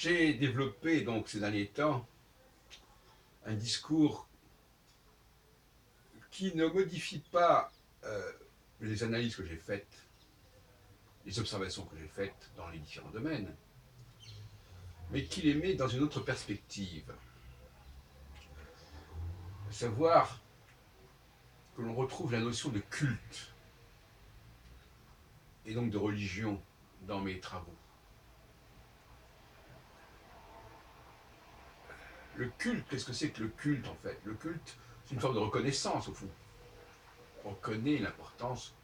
J'ai développé donc ces derniers temps un discours qui ne modifie pas les analyses que j'ai faites, les observations que j'ai faites dans les différents domaines, mais qui les met dans une autre perspective. À savoir que l'on retrouve la notion de culte et donc de religion dans mes travaux. Le culte, qu'est-ce que c'est que le culte en fait? Le culte, c'est une forme de reconnaissance au fond. On reconnaît l'importance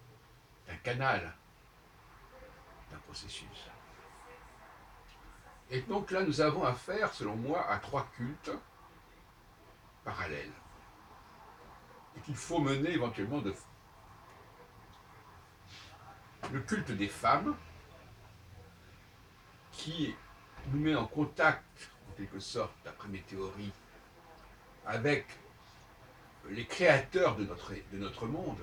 d'un canal, d'un processus. Et donc là, nous avons affaire, selon moi, à trois cultes parallèles et qu'il faut mener éventuellement de front. Le culte des femmes, qui nous met en contact, en quelque sorte, d'après mes théories, avec les créateurs de notre monde,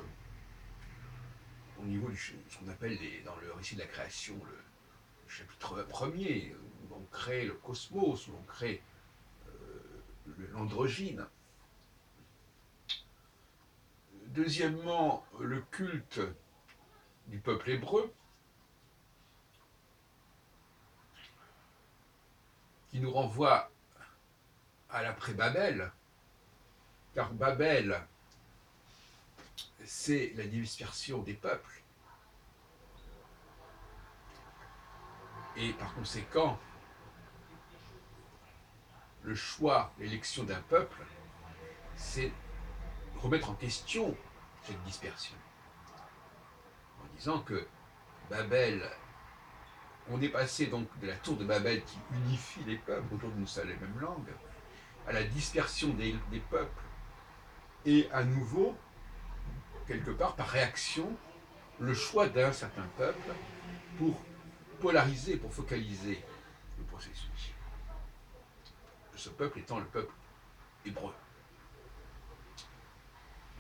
au niveau de ce qu'on appelle dans le récit de la création le chapitre premier, où l'on crée le cosmos, où l'on crée l'androgyne. Deuxièmement, le culte du peuple hébreu, qui nous renvoie à l'après-Babel, car Babel, c'est la dispersion des peuples. Et par conséquent, le choix, l'élection d'un peuple, c'est remettre en question cette dispersion. En disant que Babel, on est passé donc de la tour de Babel qui unifie les peuples autour d'une seule et même langue, à la dispersion des peuples, et à nouveau, quelque part par réaction, le choix d'un certain peuple pour polariser, pour focaliser le processus. Ce peuple étant le peuple hébreu.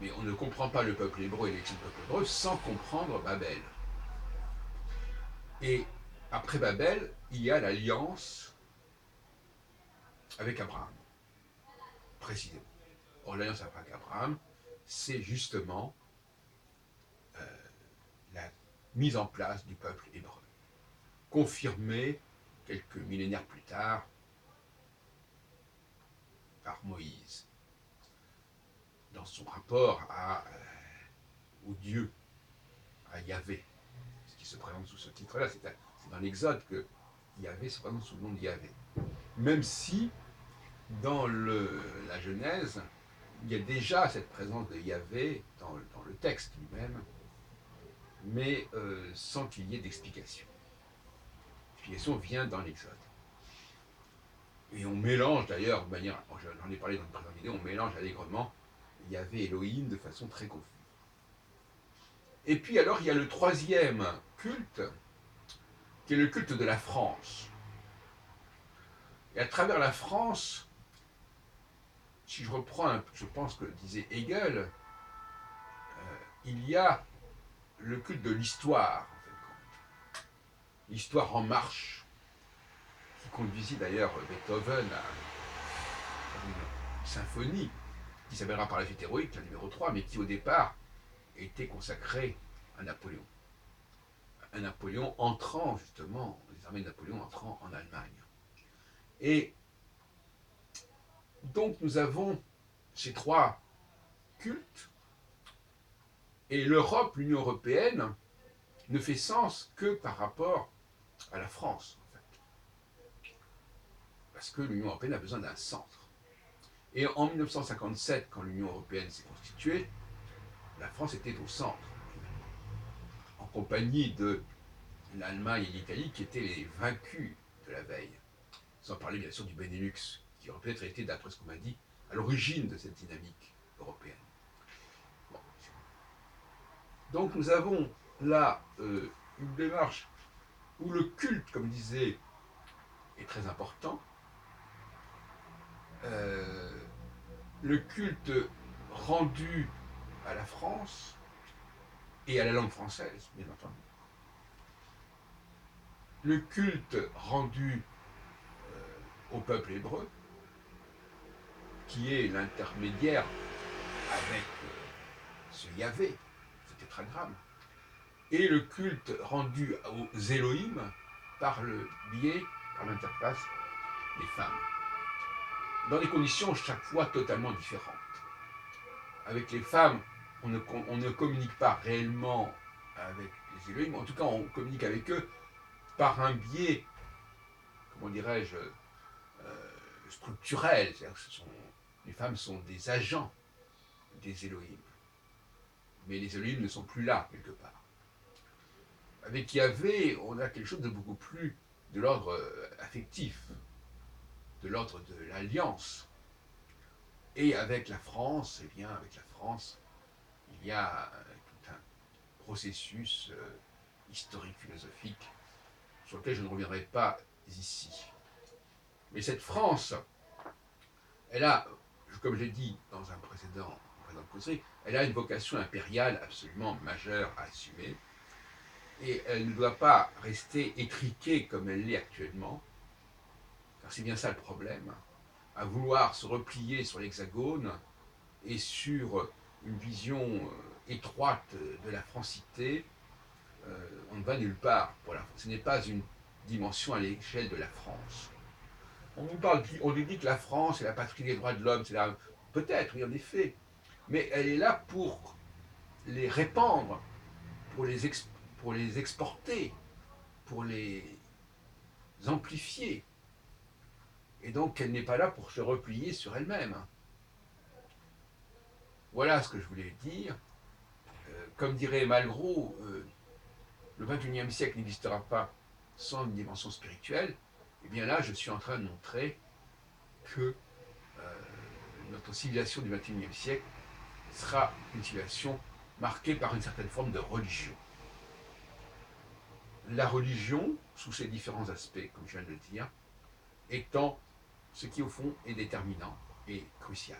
Mais on ne comprend pas le peuple hébreu et l'élection du peuple hébreu sans comprendre Babel. Et après Babel, il y a l'alliance avec Abraham, précisément. Or, l'alliance avec Abraham, c'est justement la mise en place du peuple hébreu, confirmée quelques millénaires plus tard par Moïse, dans son rapport au Dieu, à Yahvé, ce qui se présente sous ce titre-là. C'est dans l'Exode que Yahvé se présente sous le nom de Yahvé. Même si, dans la Genèse, il y a déjà cette présence de Yahvé dans le texte lui-même, mais sans qu'il y ait d'explication. L'explication vient dans l'Exode. Et on mélange d'ailleurs, de manière, j'en ai parlé dans une précédente vidéo, on mélange allègrement Yahvé et Elohim de façon très confuse. Et puis alors, il y a le troisième culte, qui est le culte de la France. Et à travers la France, si je reprends, je pense que disait Hegel, il y a le culte de l'histoire, en fait. L'histoire en marche, qui conduisit d'ailleurs Beethoven à une symphonie qui s'appellera par la suite héroïque, la numéro 3, mais qui au départ était consacrée à Napoléon. Un Napoléon entrant justement, les armées de Napoléon entrant en Allemagne. Et donc nous avons ces trois cultes, et l'Europe, l'Union européenne, ne fait sens que par rapport à la France, en fait. Parce que l'Union européenne a besoin d'un centre. Et en 1957, quand l'Union européenne s'est constituée, la France était au centre, en compagnie de l'Allemagne et l'Italie, qui étaient les vaincus de la veille. Sans parler bien sûr du Benelux, qui aurait peut-être été, d'après ce qu'on m'a dit, à l'origine de cette dynamique européenne. Bon. Donc nous avons là une démarche où le culte, comme disait, est très important. Le culte rendu à la France et à la langue française, bien entendu. Le culte rendu au peuple hébreu, qui est l'intermédiaire avec ce Yahvé, ce tétragramme, et le culte rendu aux Elohim par le biais, par l'interface des femmes, dans des conditions chaque fois totalement différentes. Avec les femmes, on ne communique pas réellement avec les Elohim, en tout cas on communique avec eux par un biais, comment dirais-je, structurel. C'est-à-dire que les femmes sont des agents des Elohim. Mais les Elohim ne sont plus là, quelque part. Avec Yahvé, on a quelque chose de beaucoup plus de l'ordre affectif, de l'ordre de l'alliance. Et avec la France, eh bien, avec la France, il y a tout un processus historique, philosophique, sur lequel je ne reviendrai pas ici. Mais cette France, elle a, comme j'ai dit dans un précédent causerie, elle a une vocation impériale absolument majeure à assumer. Et elle ne doit pas rester étriquée comme elle l'est actuellement, car c'est bien ça le problème, à vouloir se replier sur l'Hexagone et sur une vision étroite de la francité. On ne va nulle part pour la France. Ce n'est pas une dimension à l'échelle de la France. On nous dit que la France est la patrie des droits de l'homme, peut-être, oui, en effet, mais elle est là pour les répandre, pour pour les exporter, pour les amplifier. Et donc, elle n'est pas là pour se replier sur elle-même. Voilà ce que je voulais dire. Comme dirait Malraux, le XXIe siècle n'existera pas sans une dimension spirituelle. Et bien là, je suis en train de montrer que notre civilisation du XXIe siècle sera une civilisation marquée par une certaine forme de religion. La religion, sous ses différents aspects, comme je viens de le dire, étant ce qui, au fond, est déterminant et crucial.